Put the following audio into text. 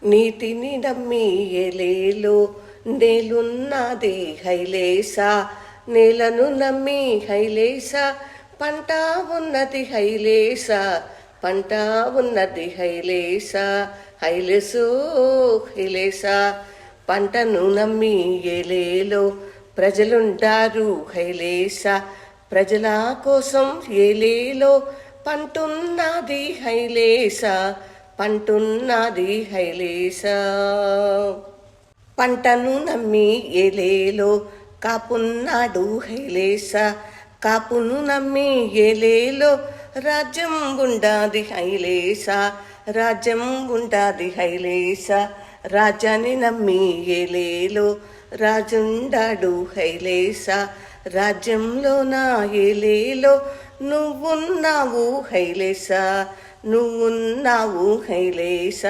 నీటిని నమ్మి ఏలేలో నేలున్నది హైలేసా, నేలను నమ్మి హైలేసా, పంట ఉన్నది హైలేసా, పంట ఉన్నది హైలేసా, హైలేసో హైలేసా. పంటను నమ్మి ఏలేలో ప్రజలుంటారు హైలేసా, ప్రజల కోసం ఏలేలో పంటున్నది హైలేసా, పంటున్నది హైలేసా. పంటను నమ్మి ఏలేలో కాపున్నాడు హైలేసా, కాపును నమ్మి ఏలేలో రాజ్యం ఉండాది హైలేసా, రాజ్యం ఉండాది హైలేసా. రాజ్యాన్ని నమ్మి ఏలేలో రాజుండాడు హైలేసా, రాజ్యంలో నా ఏలేలో నువ్వున్నావు హైలేసా, నువ్వున్నావు హైలేసా.